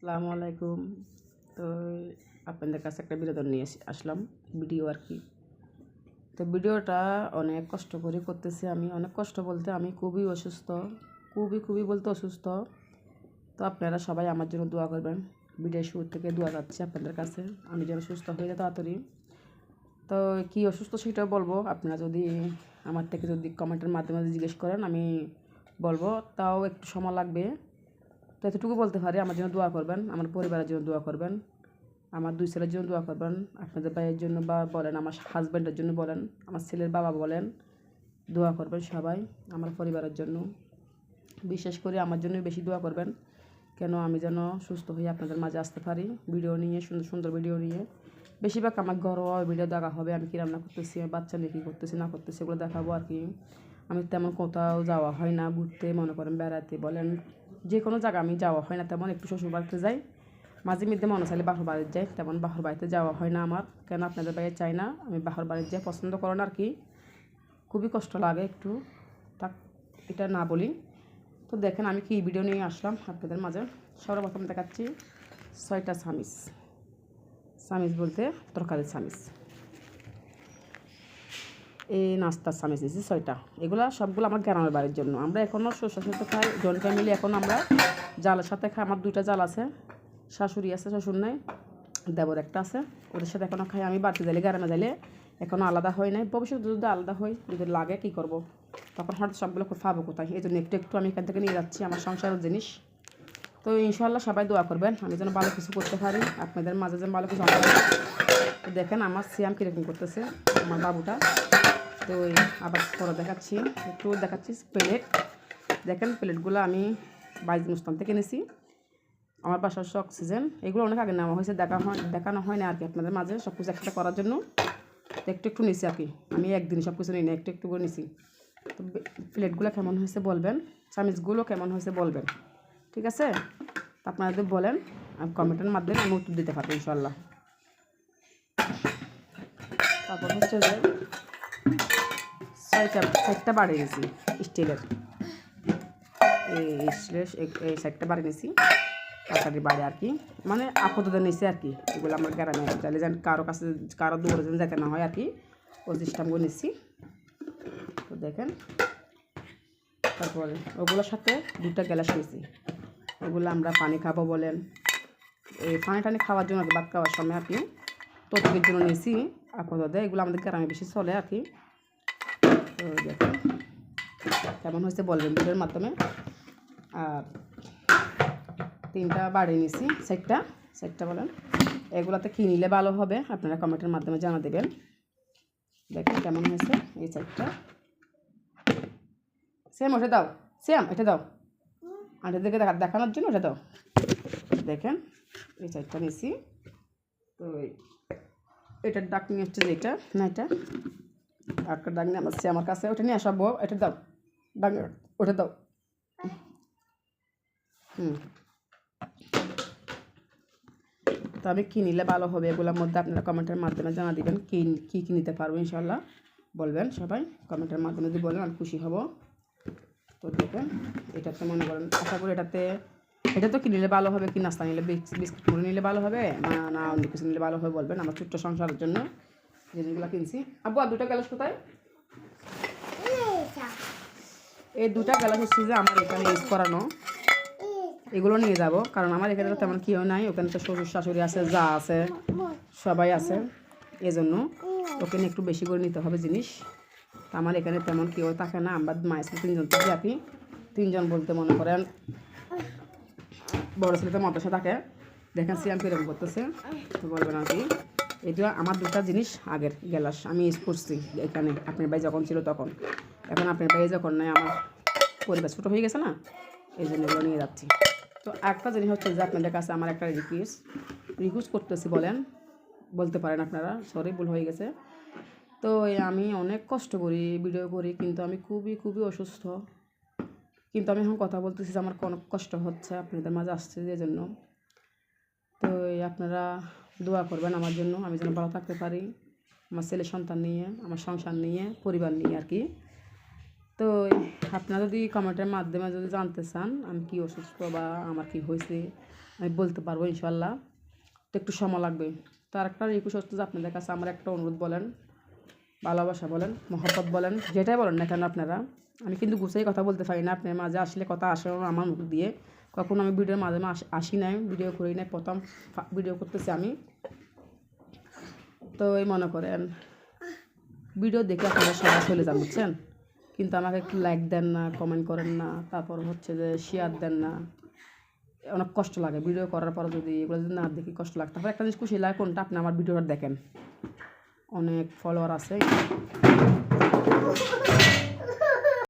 আসসালামু আলাইকুম। তো আপনাদের কাছে একটা বিনোদন নিয়ে আসলাম, ভিডিও আর কি। তো ভিডিওটা অনেক কষ্ট করে করতেছি আমি। অনেক কষ্ট বলতে আমি খুবই অসুস্থ, খুবই বলতে অসুস্থ। তো আপনারা সবাই আমার জন্য দোয়া করবেন। ভিডিওর শুরু থেকে দোয়া যাচ্ছে আপনাদের কাছে, আমি যেন সুস্থ হয়ে যায় তাড়াতাড়ি। তো কি অসুস্থ সেটাও বলবো, আপনারা যদি আমার থেকে যদি কমেন্টের মাধ্যমে জিজ্ঞেস করেন আমি বলবো, তাও একটু সময় লাগবে। তো এতটুকু বলতে পারি, আমার জন্য দোয়া করবেন, আমার পরিবারের জন্য দোয়া করবেন, আমার 2 ছেলের জন্য দোয়া করবেন, আপনাদের ভাইয়ের জন্য বা বলেন, আমার হাজব্যান্ডের জন্য বলেন, আমার ছেলের বাবা বলেন, দোয়া করবেন সবাই আমার পরিবারের জন্য। বিশেষ করে আমার জন্য বেশি দোয়া করবেন, কেন আমি যেন সুস্থ হয়ে আপনাদের মাঝে আসতে পারি ভিডিও নিয়ে, সুন্দর সুন্দর ভিডিও নিয়ে। বেশিরভাগ আমার ঘরোয়া ভিডিও দেখা হবে, আমি কী রান্না করতেছি, বাচ্চা নিয়ে কী করতেছি না করতেছি এগুলো দেখাবো আর কি। আমি তেমন কোথাও যাওয়া হয় না ঘুরতে, মনে করেন বেড়াতে বলেন, যে কোনো জায়গা আমি যাওয়া হয় না তেমন। একটু শ্বশুর বাড়িতে যাই, মাঝে মধ্যে মনে চাইলে বাহর বাড়িতে যাই, তেমন বাহর বাড়িতে যাওয়া হয় না আমার, কেন আপনাদের বাড়িতে চাই না, আমি বাহর বাড়িতে যাই পছন্দ করেন আর কি। খুবই কষ্ট লাগে একটু, তা এটা না বলি। তো দেখেন আমি কি ভিডিও নিয়ে আসলাম আপনাদের মাঝে। সর্বপ্রথম দেখাচ্ছি 6টা সামিস। সামিস বলতে তরকারির সামিস, এই নাস্তার সামিস দিয়েছি 6টা। এগুলো সবগুলো আমার গ্রামের বাড়ির জন্য। আমরা এখনও শ্বশুর সাথে খাই, জয়েন্ট ফ্যামিলি এখন আমরা জালের সাথে খাই। আমার 2টা জাল আছে, শাশুড়ি আছে, শ্বশুর নেই, দেবর একটা আছে, ওদের সাথে এখনও খাই। আমি বাড়িতে যাইলে গ্রামে যাইলে এখনও আলাদা হয় নাই, ভবিষ্যতে যদি আলাদা হয়, যদি লাগে কী করবো, তখন হয়তো সবগুলো পাবো কোথায়, এই জন্য একটু একটু আমি এখান থেকে নিয়ে যাচ্ছি আমার সংসারের জিনিস। তো ইনশাল্লাহ সবাই দোয়া করবেন, আমি যেন ভালো কিছু করতে পারি আপনাদের মাঝে, যেন ভালো কিছু। তো দেখেন আমার সিয়াম কীরকম করতেছে আমার বাবুটা। তো আবার পরে দেখাচ্ছি, একটু দেখাচ্ছি প্লেট। দেখেন প্লেটগুলো আমি বাইজ মুস্তান থেকে এনেছি, আমার বাসার অক্সিজেন। এগুলো অনেক আগে নেওয়া হয়েছে, দেখানো হয় না আর কি আপনাদের মাঝে সব কিছু একসাথে করার জন্য। তো একটু একটু নিছি আর কি, আমি একদিনই সব কিছু নিই না, একটু একটু করে নিছি। তো প্লেটগুলো কেমন হয়েছে বলবেন, চামিচগুলো কেমন হয়েছে বলবেন, ঠিক আছে? আপনারা যদি বলেন আমি কমেন্টের মাধ্যমে আমি উত্তর দিতে পারবো ইনশাল্লাহ। তারপর হচ্ছে যে 6টা বাড়ি নিয়েছি স্টিলের, এই 6টা বাড়ি নিয়েছি তরকারি বাড়ি আর কি, মানে আপাতত নিয়েছি আর কি। এগুলো আমার গ্রামে চাইলে যেন কারো কাছে কারো দূরে যেন যেতে না হয় আর কি, ওই সিস্টেমগুলো নিচ্ছি। তো দেখেন তারপরে ওগুলোর সাথে 2টা গ্লাস নিয়েছি, ওগুলো আমরা পানি খাবো বলেন, এই পানি টানি খাওয়ার জন্য ভাত খাওয়ার সময় আর কি, ততটুকুর জন্য নিয়েছি আপাতত। এগুলো আমাদের গ্রামে বেশি চলে আর কি। তো দেখেন কেমন হয়েছে বলবেন ভিডিওর মাধ্যমে। আর 3টা বাড়ি নিয়েছি, 6টা বলেন, এগুলোতে কী নিলে ভালো হবে আপনারা কমেন্টের মাধ্যমে জানা দেবেন। দেখেন কেমন হয়েছে এই 6টা। সেম ওটা দাও, সেম এটা দাও, আন্টির দিকে দেখানোর জন্য ওটা দাও। দেখেন এই 6টা নিয়েছি। তো এটার ডাক নিয়ে হচ্ছে যেটা না, এটা একটা ডাক নিয়ে আমার আমার কাছে, ওটা নিয়ে আসাবো, এটা দাও ডাক, ওটা দাও। তো আমি কী নিলে ভালো হবে এগুলোর মধ্যে আপনারা কমেন্টের মাধ্যমে জানা দিবেন, কী নিতে পারবো ইনশাল্লাহ বলবেন সবাই কমেন্টের মাধ্যমে যদি বলেন আমি খুশি হব। তো দেখবেন এটাতে মনে করেন আশা করি এটা তো কী নিলে ভালো হবে, কি নাস্তা নিলে বিস্কুট মুড়ি নিলে ভালো হবে না অন্য কিছু নিলে ভালো হবে বলবেন। আমার ছোট্ট সংসারের জন্য জিনিসগুলো কিনছি। আব্বু আর 2টা গ্যালাস কোথায়? এই 2টা গ্যালাস হচ্ছে যে আমার এখানে ইউজ করানো, এগুলো নিয়ে যাব, কারণ আমার এখানে তো তেমন কেউ নাই, ওখানে তো শ্বশুর শাশুড়ি আছে, যা আছে সবাই আছে, এজন্য ওখানে একটু বেশি করে নিতে হবে জিনিস। তো আমার এখানে তেমন কেউ থাকে না, আমরা মায়ের সাথে 3জন থেকে আর কি। 3জন বলতে মনে করেন বড়ো ছেলে তো মাদ্রাসা থাকে। দেখেন সিয়াম কীরকম করতেছে, তো বলবেন আর কি। এটা আমার 2টা জিনিস আগের গ্যালাস আমি ইউজ করছি এখানে, আপনার ভাই যখন ছিল তখন। এখন আপনার ভাই যখন নাই, আমার পরিবার ছোটো হয়ে গেছে না, এই জন্য এগুলো নিয়ে যাচ্ছি। তো একটা জিনিস হচ্ছে যে আপনাদের কাছে আমার একটা রিকোয়েস্ট করতেছি, বলতে পারেন আপনারা, সরি ভুল হয়ে গেছে। তো আমি অনেক কষ্ট করি ভিডিও করি, কিন্তু আমি খুবই অসুস্থ, কিন্তু আমি এখন কথা বলতেছি যে আমার কোনো কষ্ট হচ্ছে আপনাদের মাঝে আসছে যে জন্য। তো আপনারা দোয়া করবেন আমার জন্য, আমি যেন ভালো থাকতে পারি আমার ছেলে সন্তান নিয়ে, আমার সংসার নিয়ে, পরিবার নিয়ে আর কি। তো আপনারা যদি কমেন্টের মাধ্যমে যদি জানতে চান আমি কি অসুস্থ বা আমার কি হয়েছে, আমি বলতে পারবো ইনশাল্লাহ। তো একটু সময় লাগবে। তো আরেকটা রিকোয়েস্ট হচ্ছে যে আপনাদের কাছে আমার একটা অনুরোধ, বলেন ভালোবাসা বলেন মহব্বত বলেন যেটাই বলেন না কেন আপনারা, আমি কিন্তু গুছিয়ে কথা বলতে পারি না, আপনার মাঝে আসলে কথা আসে আমার মুখ দিয়ে। কখনো আমি ভিডিওর মাঝে আসি নাই, ভিডিও করি নাই, প্রথম ভিডিও করতেছি আমি। তো এই মনে করেন ভিডিও দেখে আপনারা সবাই চলে যান, বুঝছেন, কিন্তু আমাকে একটু লাইক দেন না, কমেন্ট করেন না, তারপর হচ্ছে যে শেয়ার দেন না। অনেক কষ্ট লাগে ভিডিও করার পর যদি এগুলো যদি না দেখি কষ্ট লাগে। তারপর একটা জিনিস খুশি লাগে কোনটা, আপনি আমার ভিডিওটা দেখেন, অনেক ফলোয়ার আছে।